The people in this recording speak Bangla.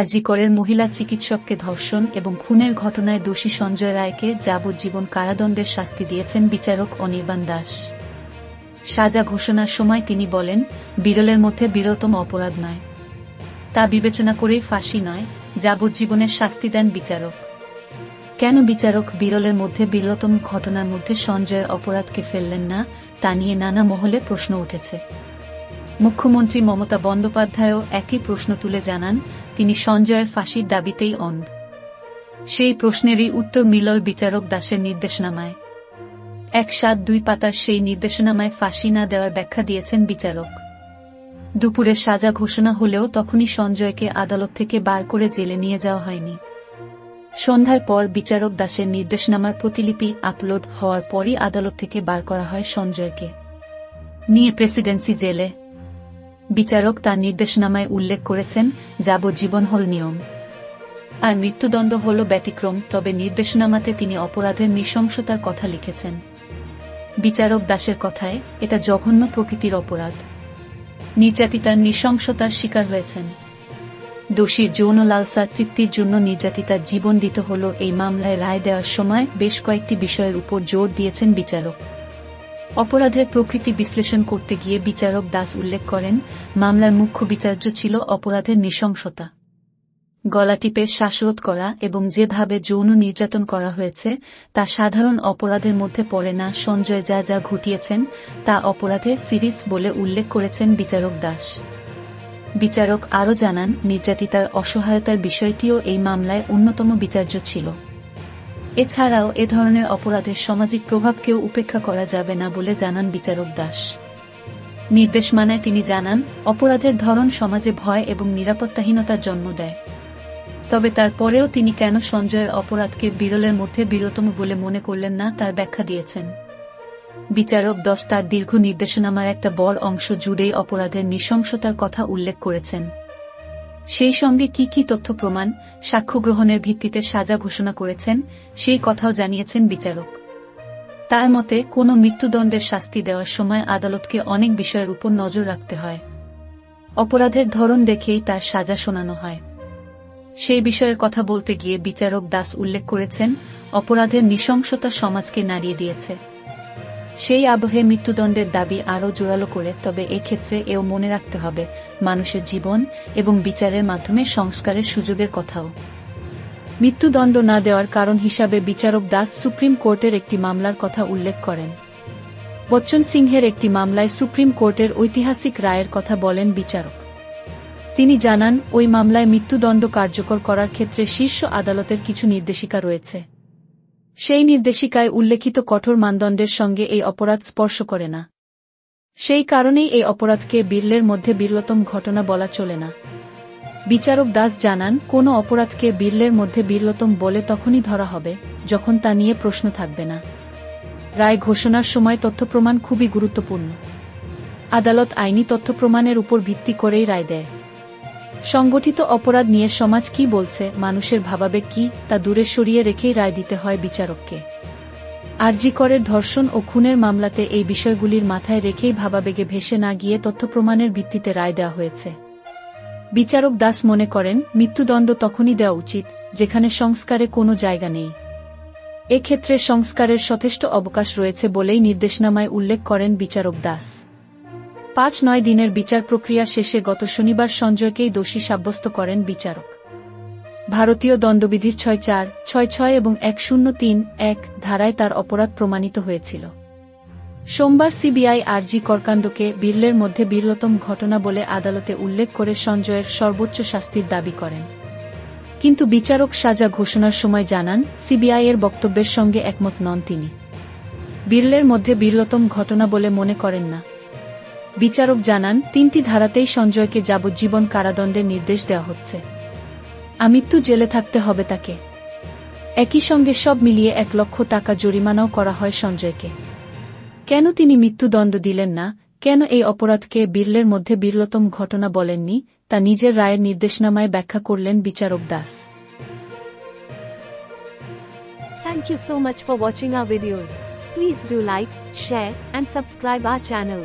আরজি করের মহিলা চিকিৎসককে ধর্ষণ এবং খুনের ঘটনায় দোষী সঞ্জয় রায়কে যাবজ্জীবন কারাদণ্ডের শাস্তি দিয়েছেন বিচারক অনির্বাণ দাস। সাজা ঘোষণার সময় তিনি বলেন, বিরলের মধ্যে বিরলতম অপরাধ নয়, তা বিবেচনা করেই ফাঁসি নয়, যাবজ্জীবনের শাস্তি দেন বিচারক। কেন বিচারক বিরলের মধ্যে বিরলতম ঘটনার মধ্যে সঞ্জয়ের অপরাধকে ফেললেন না, তা নিয়ে নানা মহলে প্রশ্ন উঠেছে। মুখ্যমন্ত্রী মমতা বন্দ্যোপাধ্যায়ও একই প্রশ্ন তুলে জানান, তিনি সঞ্জয়ের ফাঁসির দাবিতেই অনড়। সেই প্রশ্নেরই উত্তর মিলল বিচারক দাসের নির্দেশনামায়। 1/7 পাতার সেই নির্দেশনামায় ফাঁসি না দেওয়ার ব্যাখ্যা দিয়েছেন বিচারক। দুপুরে সাজা ঘোষণা হলেও তখনই সঞ্জয়কে আদালত থেকে বার করে জেলে নিয়ে যাওয়া হয়নি। সন্ধ্যার পর বিচারক দাসের নির্দেশনামার প্রতিলিপি আপলোড হওয়ার পরই আদালত থেকে বার করা হয় সঞ্জয়কে নিয়ে প্রেসিডেন্সি জেলে। বিচারক তার নির্দেশনামায় উল্লেখ করেছেন, যাবজ্জীবন হল নিয়ম, আর মৃত্যুদণ্ড হল ব্যতিক্রম, তবে নির্দেশনামাতে তিনি অপরাধের নৃশংসতার কথা লিখেছেন। বিচারক দাসের কথায়, এটা জঘন্য প্রকৃতির অপরাধ, নির্যাতিতার নৃশংসতার শিকার হয়েছেন। দোষীর যৌন লালসা তৃপ্তির জন্য নির্যাতিতার জীবন দিতে হল। এই মামলায় রায় দেওয়ার সময় বেশ কয়েকটি বিষয়ের উপর জোর দিয়েছেন বিচারক। অপরাধের প্রকৃতি বিশ্লেষণ করতে গিয়ে বিচারক দাস উল্লেখ করেন, মামলার মুখ্য বিচার্য ছিল অপরাধের নৃশংসতা। গলা টিপে শ্বাসরোধ করা এবং যেভাবে যৌন নির্যাতন করা হয়েছে তা সাধারণ অপরাধের মধ্যে পড়ে না। সঞ্জয় যা যা ঘটিয়েছেন তা অপরাধের সিরিজ বলে উল্লেখ করেছেন বিচারক দাস। বিচারক আরও জানান, নির্যাতিতার অসহায়তার বিষয়টিও এই মামলায় অন্যতম বিচার্য ছিল। এছাড়াও এ ধরনের অপরাধের সামাজিক প্রভাবকেও উপেক্ষা করা যাবে না বলে জানান বিচারক দাস। নির্দেশনামায় তিনি জানান, অপরাধের ধরন সমাজে ভয় এবং নিরাপত্তাহীনতার জন্ম দেয়। তবে তারপরেও তিনি কেন সঞ্জয়ের অপরাধকে বিরলের মধ্যে বিরলতম বলে মনে করলেন না, তার ব্যাখ্যা দিয়েছেন। বিচারক দাস তার দীর্ঘ নির্দেশনামার একটা বড় অংশ জুড়েই অপরাধের নৃশংসতার কথা উল্লেখ করেছেন। সেই সঙ্গে কি কি তথ্য প্রমাণ, সাক্ষ্য গ্রহণের ভিত্তিতে সাজা ঘোষণা করেছেন সেই কথাও জানিয়েছেন বিচারক। তার মতে, কোনো মৃত্যুদণ্ডের শাস্তি দেওয়ার সময় আদালতকে অনেক বিষয়ের উপর নজর রাখতে হয়। অপরাধের ধরন দেখেই তার সাজা শোনানো হয়। সেই বিষয়ের কথা বলতে গিয়ে বিচারক দাস উল্লেখ করেছেন, অপরাধের নৃশংসতা সমাজকে নাড়িয়ে দিয়েছে। সেই আবহে মৃত্যুদণ্ডের দাবি আরও জোরালো করে, তবে এক্ষেত্রে এও মনে রাখতে হবে মানুষের জীবন এবং বিচারের মাধ্যমে সংস্কারের সুযোগের কথাও। মৃত্যুদণ্ড না দেওয়ার কারণ হিসাবে বিচারক দাস সুপ্রিম কোর্টের একটি মামলার কথা উল্লেখ করেন। বচ্চন সিংহের একটি মামলায় সুপ্রিম কোর্টের ঐতিহাসিক রায়ের কথা বলেন বিচারক। তিনি জানান, ওই মামলায় মৃত্যুদণ্ড কার্যকর করার ক্ষেত্রে শীর্ষ আদালতের কিছু নির্দেশিকা রয়েছে। সেই নির্দেশিকায় উল্লেখিত কঠোর মানদণ্ডের সঙ্গে এই অপরাধ স্পর্শ করে না। সেই কারণেই এই অপরাধকে বিরলের মধ্যে বিরলতম ঘটনা বলা চলে না। বিচারক দাস জানান, কোনো অপরাধকে বিরলের মধ্যে বিরলতম বলে তখনই ধরা হবে যখন তা নিয়ে প্রশ্ন থাকবে না। রায় ঘোষণার সময় তথ্যপ্রমাণ খুবই গুরুত্বপূর্ণ। আদালত আইনি তথ্যপ্রমাণের উপর ভিত্তি করেই রায় দেয়। সংগঠিত অপরাধ নিয়ে সমাজ কি বলছে, মানুষের ভাবাবেগ কি, তা দূরে সরিয়ে রেখেই রায় দিতে হয় বিচারককে। আরজি করের ধর্ষণ ও খুনের মামলাতে এই বিষয়গুলির মাথায় রেখেই ভাবাবেগে ভেসে না গিয়ে তথ্যপ্রমাণের ভিত্তিতে রায় দেওয়া হয়েছে। বিচারক দাস মনে করেন, মৃত্যুদণ্ড তখনই দেওয়া উচিত যেখানে সংস্কারে কোনো জায়গা নেই। এক্ষেত্রে সংস্কারের যথেষ্ট অবকাশ রয়েছে বলেই নির্দেশনামায় উল্লেখ করেন বিচারক দাস। 5-9 দিনের বিচার প্রক্রিয়া শেষে গত শনিবার সঞ্জয়কেই দোষী সাব্যস্ত করেন বিচারক। ভারতীয় দণ্ডবিধির 6(4), 6(6) এবং 1031 ধারায় তার অপরাধ প্রমাণিত হয়েছিল। সোমবার সিবিআই আরজি করকাণ্ডকে বিরলের মধ্যে বিরলতম ঘটনা বলে আদালতে উল্লেখ করে সঞ্জয়ের সর্বোচ্চ শাস্তির দাবি করেন। কিন্তু বিচারক সাজা ঘোষণার সময় জানান, সিবিআইয়ের বক্তব্যের সঙ্গে একমত নন তিনি। বিরলের মধ্যে বিরলতম ঘটনা বলে মনে করেন না। বিচারক জানান, 3টি ধারাতেই সঞ্জয়কে যাবজ্জীবন কারাদণ্ডের নির্দেশ দেওয়া হচ্ছে। আমৃত্যু জেলে থাকতে হবে তাকে। একই সঙ্গে সব মিলিয়ে 1 লক্ষ টাকা জরিমানাও করা হয় সঞ্জয়কে। কেন তিনি মৃত্যুদণ্ড দিলেন না, কেন এই অপরাধকে বিরলের মধ্যে বিরলতম ঘটনা বলেননি, তা নিজের রায়ের নির্দেশনামায় ব্যাখ্যা করলেন বিচারক Das. Thank you so much for watching our videos. Please do like, share and subscribe our channel.